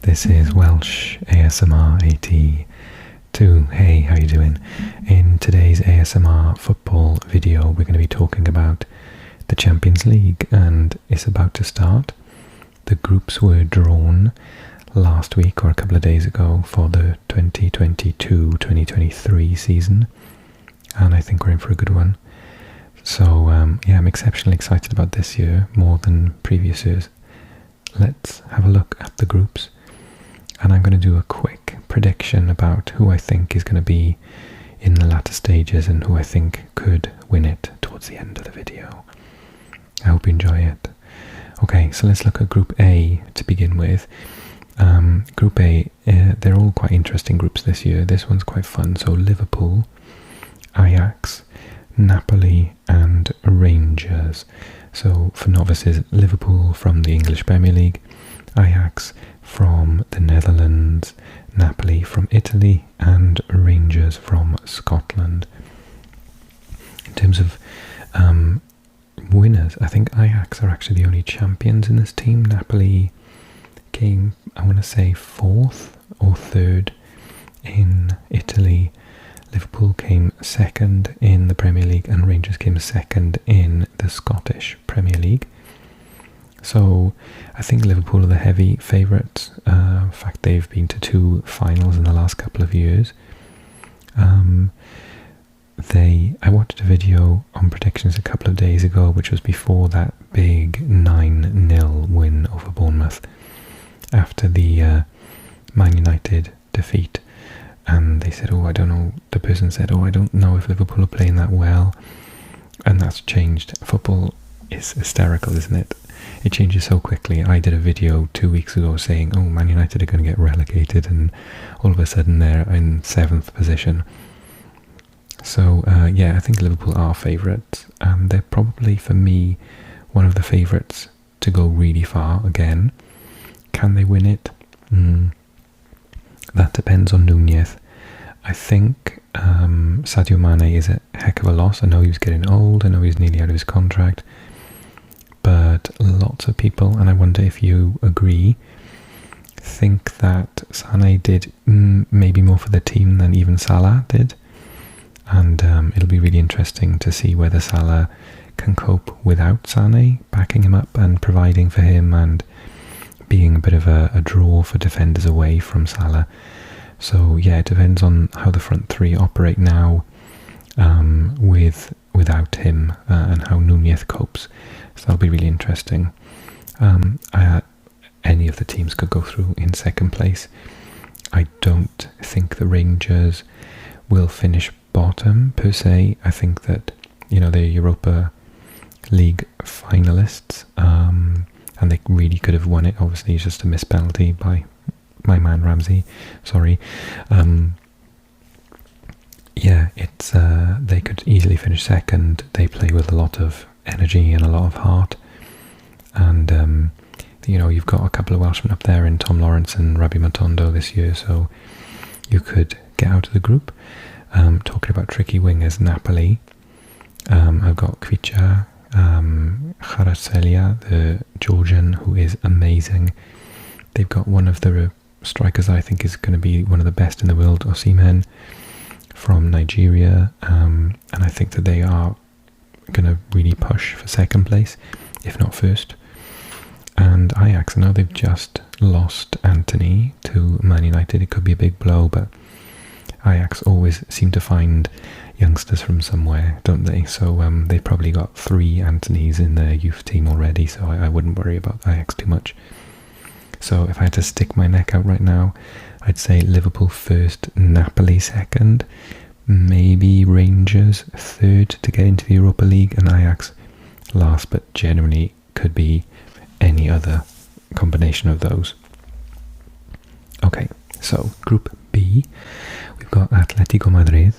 This is Welsh ASMR 82. Hey, how you doing? In today's ASMR football video, we're going to be talking about the Champions League, and it's about to start. The groups were drawn last week or a couple of days ago for the 2022-2023 season, and I think we're in for a good one. So yeah, I'm exceptionally excited about this year, more than previous years. Let's have a look at the groups, and I'm going to do a quick prediction about who I think is going to be in the latter stages and who I think could win it towards the end of the video. I hope you enjoy it. Okay, so let's look at Group A to begin with. Group A, they're all quite interesting groups this year. This one's quite fun. So Liverpool, Ajax, Napoli and Rangers. So for novices, Liverpool from the English Premier League, Ajax from the Netherlands, Napoli from Italy and Rangers from Scotland. In terms of winners, I think Ajax are actually the only champions in this team. Napoli came, I want to say, 4th or 3rd in Italy. Liverpool came 2nd in the Premier League and Rangers came 2nd in the Scottish Premier League. So I think Liverpool are the heavy favourites. In fact, they've been to 2 finals in the last couple of years. I watched a video on predictions a couple of days ago, which was before that big 9-0 win over Bournemouth after the Man United defeat. And they said, the person said, I don't know if Liverpool are playing that well. And that's changed. Football is hysterical, isn't it? It changes so quickly. I did a video 2 weeks ago saying, Man United are going to get relegated, and all of a sudden they're in 7th position. So, yeah, I think Liverpool are favourites. And they're probably, for me, one of the favourites to go really far again. Can they win it? That depends on Núñez. I think Sadio Mane is a heck of a loss. I know he was getting old, I know he's nearly out of his contract, but lots of people, and I wonder if you agree, think that Sané did maybe more for the team than even Salah did. And it'll be really interesting to see whether Salah can cope without Sané backing him up and providing for him and being a bit of a draw for defenders away from Salah. So yeah, it depends on how the front three operate now without him and how Núñez copes. So that'll be really interesting. Any of the teams could go through in second place. I don't think the Rangers will finish bottom per se. I think that they're Europa League finalists. And they really could have won it. Obviously, it's just a missed penalty by my man Ramsey. Sorry. Yeah, it's they could easily finish second. They play with a lot of energy and a lot of heart. And you've got a couple of Welshmen up there in Tom Lawrence and Rabbi Matondo this year, so you could get out of the group. Talking about tricky wingers, Napoli. I've got Kvicha, Kvaratskhelia, the Georgian, who is amazing. They've got one of the strikers I think is going to be one of the best in the world, Osimhen, from Nigeria, and I think that they are going to really push for second place, if not first. And Ajax, I know they've just lost Anthony to Man United. It could be a big blow, but Ajax always seem to find youngsters from somewhere, don't they? So they've probably got 3 Antonys in their youth team already, so I wouldn't worry about Ajax too much. So if I had to stick my neck out right now, I'd say Liverpool first, Napoli second, maybe Rangers third to get into the Europa League, and Ajax last, but generally could be any other combination of those. Okay, so Group B, we've got Atletico Madrid,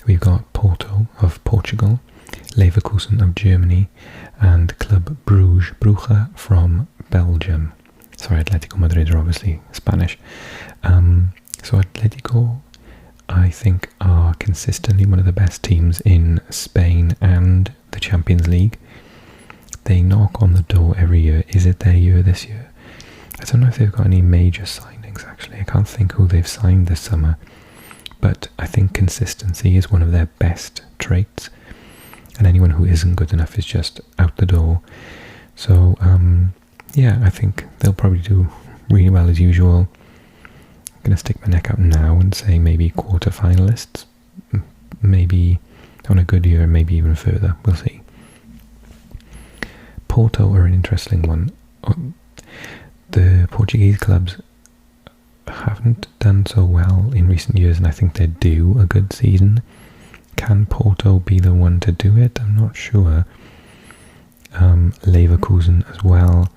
we've got Porto of Portugal, Leverkusen of Germany, and Club Brugge from Belgium. Sorry, Atletico Madrid are obviously Spanish. So Atletico, I think, are consistently one of the best teams in Spain and the Champions League. They knock on the door every year. Is it their year this year? I don't know if they've got any major signings actually. I can't think who they've signed this summer, but I think consistency is one of their best traits, and anyone who isn't good enough is just out the door. So yeah, I think they'll probably do really well as usual. I'm going to stick my neck out now and say maybe quarter-finalists, maybe on a good year, maybe even further. We'll see. Porto are an interesting one. The Portuguese clubs haven't done so well in recent years, and I think they're due a good season. Can Porto be the one to do it? I'm not sure. Leverkusen as well.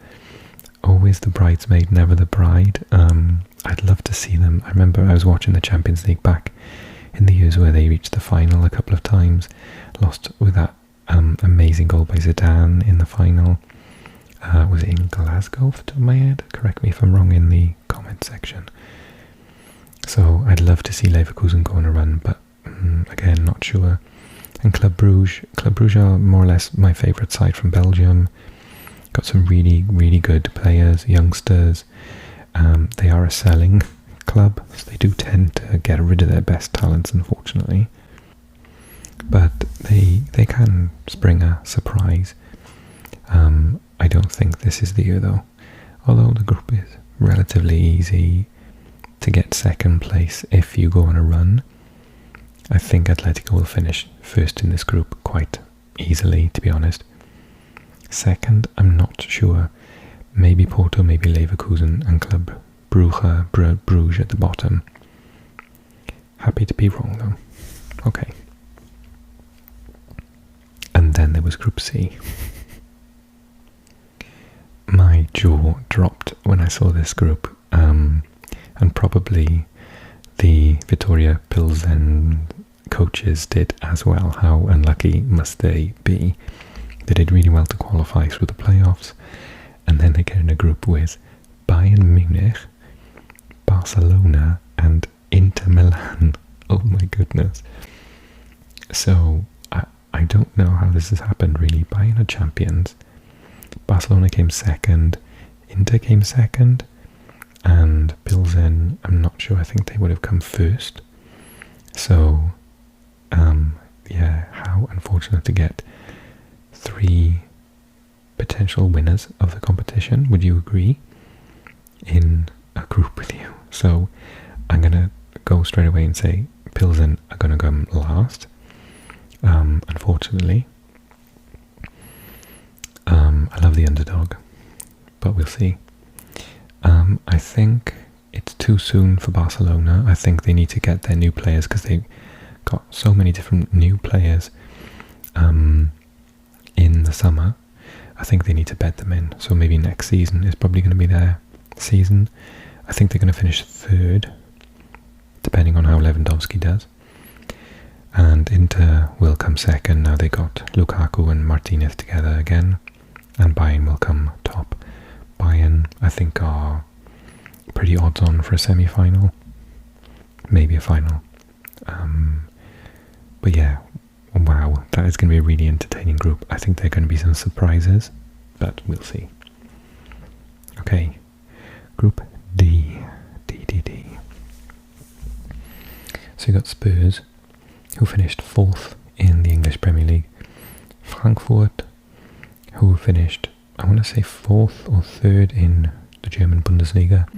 Always the bridesmaid, never the bride. I'd love to see them. I remember I was watching the Champions League back in the years where they reached the final a couple of times. Lost with that amazing goal by Zidane in the final. Was it in Glasgow, off the top of my head? Correct me if I'm wrong in the comment section. So I'd love to see Leverkusen go on a run, but again, not sure. And Club Brugge are more or less my favourite side from Belgium. Got some really, really good players, youngsters. They are a selling club, so they do tend to get rid of their best talents, unfortunately. But they can spring a surprise. I don't think this is the year though. Although the group is relatively easy to get second place if you go on a run. I think Atletico will finish first in this group quite easily, to be honest. Second, I'm not sure. Maybe Porto, maybe Leverkusen, and Club Brugge at the bottom. Happy to be wrong though. Okay. And then there was Group C. My jaw dropped when I saw this group, and probably the Vitória Pilsen coaches did as well. How unlucky must they be? They did really well to qualify through the playoffs, and then they get in a group with Bayern Munich, Barcelona, and Inter Milan. Oh my goodness. So I don't know how this has happened really. Bayern are champions, Barcelona came second, Inter came second, and Pilsen, I'm not sure, I think they would have come first. So yeah, how unfortunate to get three potential winners of the competition, would you agree, in a group with you? So I'm going to go straight away and say Pilsen are going to come last, unfortunately. I love the underdog, but we'll see. I think it's too soon for Barcelona. I think they need to get their new players, because they got so many different new players in the summer. I think they need to bed them in. So maybe next season is probably going to be their season. I think they're going to finish third, depending on how Lewandowski does. And Inter will come second. Now they got Lukaku and Martinez together again. And Bayern will come top. Bayern, I think, are pretty odds on for a semi-final. Maybe a final. But yeah, wow, that is going to be a really entertaining group. I think there are going to be some surprises, but we'll see. Okay, Group D. So you got Spurs, who finished 4th in the English Premier League. Frankfurt, who finished, I want to say 4th or 3rd in the German Bundesliga.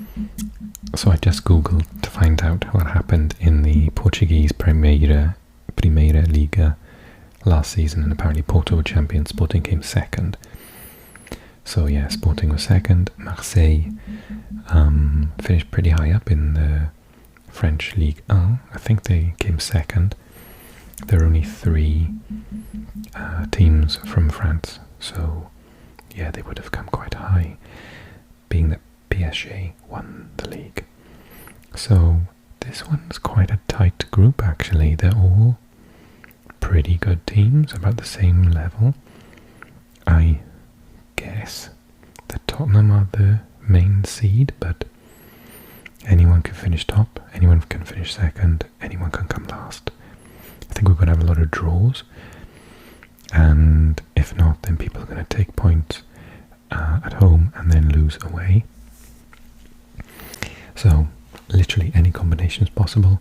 So I just googled to find out what happened in the Portuguese Primeira Liga last season, and apparently Porto were champions, Sporting came second. So yeah, Sporting was second. Marseille finished pretty high up in the French Ligue 1. I think they came second. There are only 3 teams from France, so yeah, they would have come quite high, being that PSG won the league. So this one's quite a tight group actually. They're all pretty good teams, about the same level. I guess that Tottenham are the main seed, but anyone can finish top, anyone can finish second, anyone can come last. I think we're going to have a lot of draws, and if not, then people are going to take points at home and then lose away. literally any combinations possible.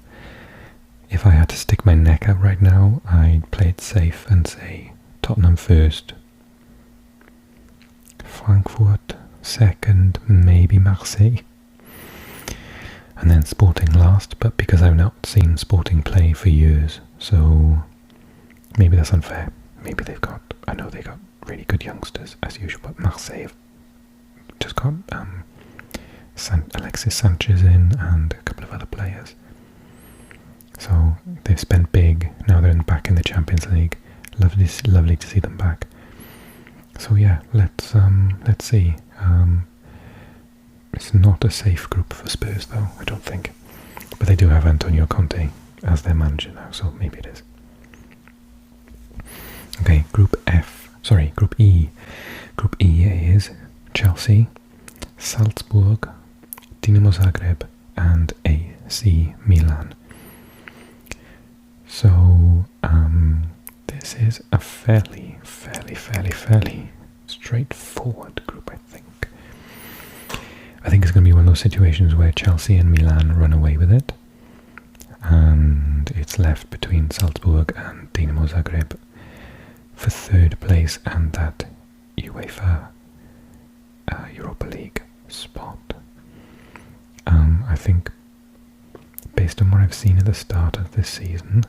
If I had to stick my neck out right now, I'd play it safe and say Tottenham first, Frankfurt second, maybe Marseille, and then Sporting last, but because I've not seen Sporting play for years, so maybe that's unfair. Maybe I know they got really good youngsters as usual, but Marseille have just got Alexis Sanchez in and a couple of other players. So they've spent big. Now they're back in the Champions League. Lovely to see them back. So yeah, let's see. It's not a safe group for Spurs though, I don't think. But they do have Antonio Conte as their manager now, so maybe it is. Okay, Group E. Group E is Chelsea, Salzburg, Dinamo Zagreb, and AC Milan. So this is a fairly straightforward group, I think. I think it's going to be one of those situations where Chelsea and Milan run away with it, and it's left between Salzburg and Dinamo Zagreb for third place and that UEFA Europa League spot. I think, based on what I've seen at the start of this season,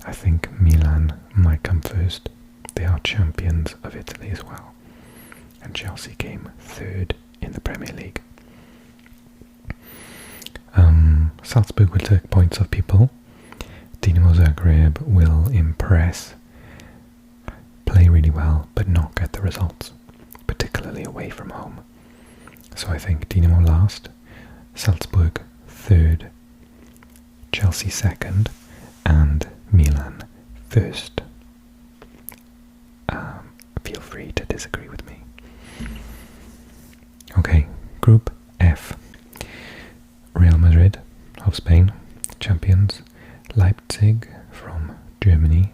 I think Milan might come first. They are champions of Italy as well, and Chelsea came third in the Premier League. Salzburg will take points off people. Dinamo Zagreb will impress, play really well, but not get the results, particularly away from home. So I think Dinamo last, Salzburg third, Chelsea second, and Milan first. Feel free to disagree with me. Okay, Group F. Real Madrid of Spain, champions. Leipzig from Germany.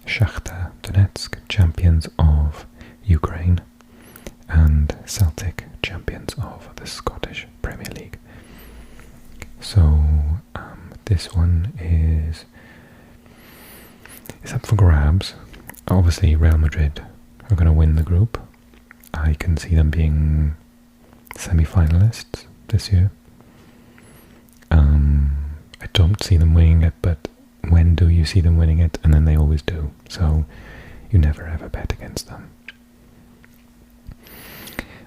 Shakhtar Donetsk, champions of Ukraine. And Celtic, champions of the Scottish Premier League. So this one is up for grabs. Obviously Real Madrid are going to win the group. I can see them being semi-finalists this year. I don't see them winning it, but when do you see them winning it? And then they always do, so you never ever bet against them.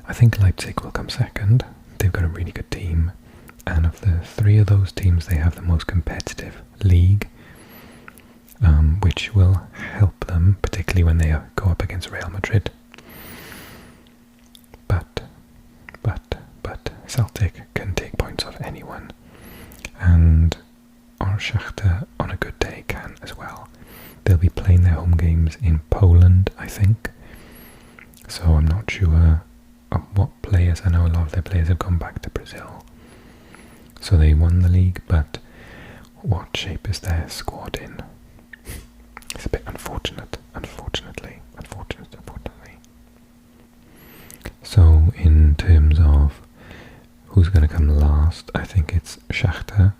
I think Leipzig will come second. They've got a really good team, and of the three of those teams, they have the most competitive league, which will help them, particularly when they go up against Real Madrid. But Celtic can take points off anyone, and our Shakhtar on a good day can as well. They'll be playing their home games in Poland, I think, so I'm not sure of what players. I know a lot of their players have gone back to Brazil, so they won the league, but what shape is their squad in? It's a bit unfortunate, unfortunately. So in terms of who's going to come last, I think it's Shakhtar,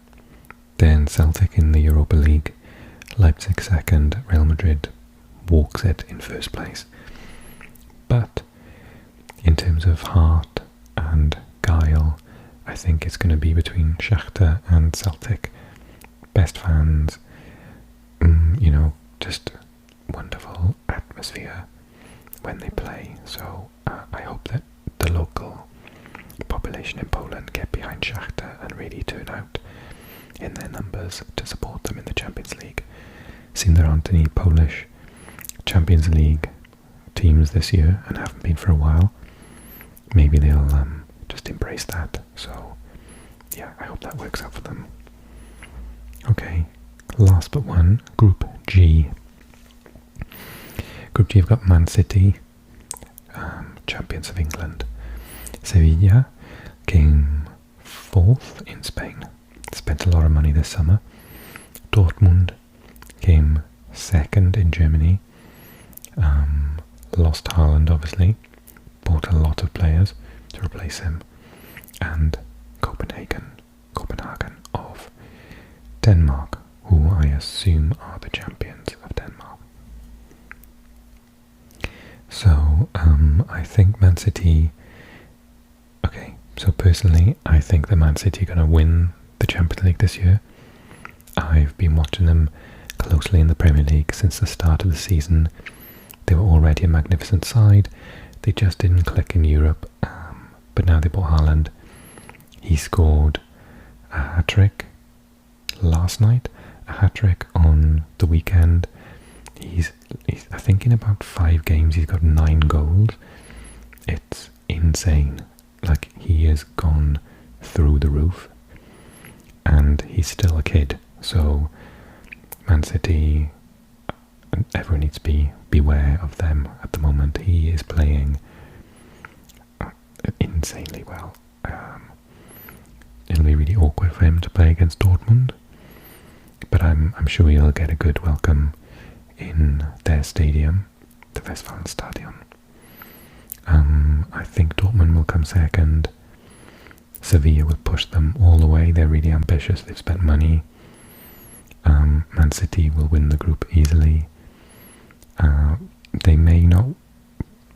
then Celtic in the Europa League, Leipzig second, Real Madrid walks it in first place. But in terms of heart and guile, I think it's going to be between Shakhtar and Celtic. Best fans, just wonderful atmosphere when they play. So I hope that the local population in Poland get behind Shakhtar and really turn out in their numbers to support them in the Champions League. Seems there aren't any Polish Champions League teams this year and haven't been for a while. Maybe they'll just embrace that. So yeah, I hope that works out for them. Okay, last but one, Group G. Group G have got Man City, champions of England. Sevilla came fourth in Spain, spent a lot of money this summer. Dortmund came second in Germany, lost Haaland obviously, bought a lot of players to replace him, and Copenhagen Denmark, who I assume are the champions of Denmark. So I think Man City. Okay, so personally, I think the Man City are going to win the Champions League this year. I've been watching them closely in the Premier League since the start of the season. They were already a magnificent side. They just didn't click in Europe, but now they bought Haaland. He scored a hat-trick last night, a hat-trick on the weekend. He's I think in about 5 games he's got 9 goals. It's insane. Like, he has gone through the roof, and he's still a kid. So Man City, everyone needs to beware of them at the moment. He is playing insanely well. It'll be really awkward for him to play against Dortmund, but I'm sure he'll get a good welcome in their stadium, the Westfalenstadion. I think Dortmund will come second. Sevilla will push them all the way. They're really ambitious. They've spent money. Man City will win the group easily. They may not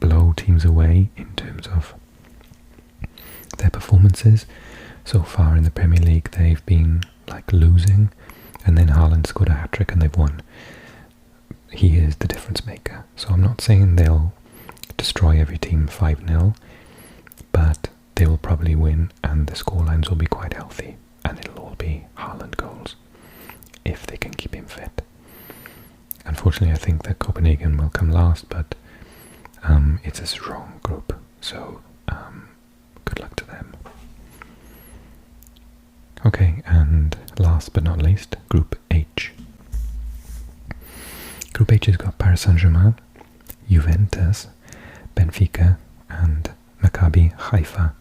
blow teams away in terms of their performances. So far in the Premier League, they've been like losing, and then Haaland scored a hat-trick and they've won. He is the difference maker. So I'm not saying they'll destroy every team 5-0, but they will probably win, and the scorelines will be quite healthy, and it'll all be Haaland goals if they can keep him fit. Unfortunately, I think that Copenhagen will come last, but it's a strong group, so good luck to them. Okay, and last but not least, Group H. Group H has got Paris Saint-Germain, Juventus, Benfica, and Maccabi Haifa.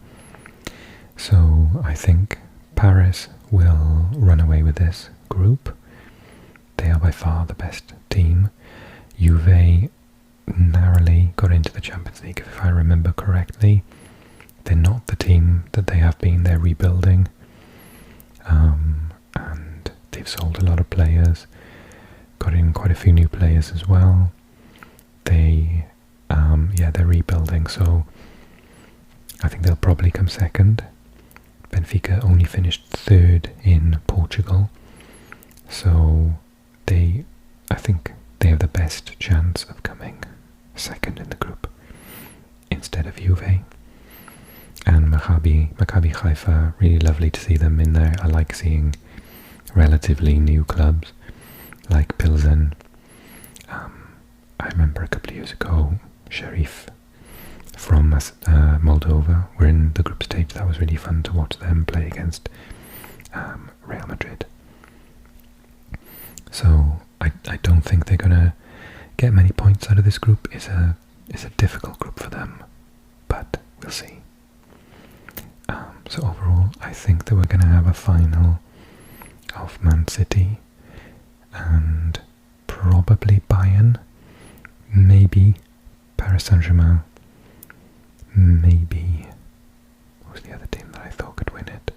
So I think Paris will run away with this group. They are by far the best team. Juve narrowly got into the Champions League, if I remember correctly. They're not the team that they have been. They're rebuilding, and they've sold a lot of players, got in quite a few new players as well. They're rebuilding, so I think they'll probably come second. Benfica only finished 3rd in Portugal, so I think they have the best chance of coming second in the group instead of Juve. And Maccabi Haifa, really lovely to see them in there. I like seeing relatively new clubs like Pilsen. I remember a couple of years ago, Sharif from Moldova were in the group stage. That was really fun to watch them play against Real Madrid. So I don't think they're going to get many points out of this group. It's a difficult group for them, but we'll see. So overall, I think that we're going to have a final of Man City and probably Bayern, maybe Paris Saint-Germain, maybe, what was the other team that I thought could win it?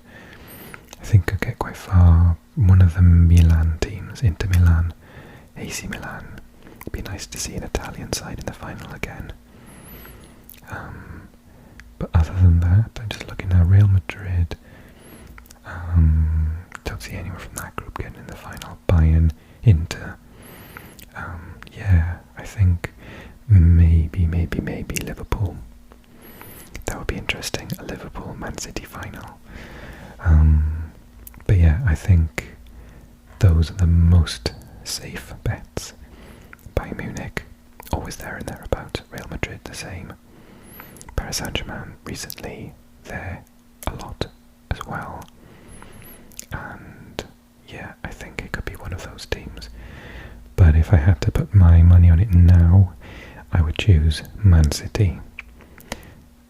I think could get quite far. One of the Milan teams, Inter Milan, AC Milan. It'd be nice to see an Italian side in the final again. But other than that, I'm just looking at Real Madrid. Don't see anyone from that group getting in the final. Bayern, Inter. I think maybe Liverpool. That would be interesting, a Liverpool-Man City final. But yeah, I think those are the most safe bets. Bayern Munich, always there and thereabouts. Real Madrid, the same. Paris Saint-Germain, recently there a lot as well. And yeah, I think it could be one of those teams. But if I had to put my money on it now, I would choose Man City.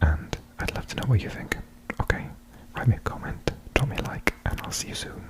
And I'd love to know what you think. Okay, write me a comment, drop me a like, and I'll see you soon.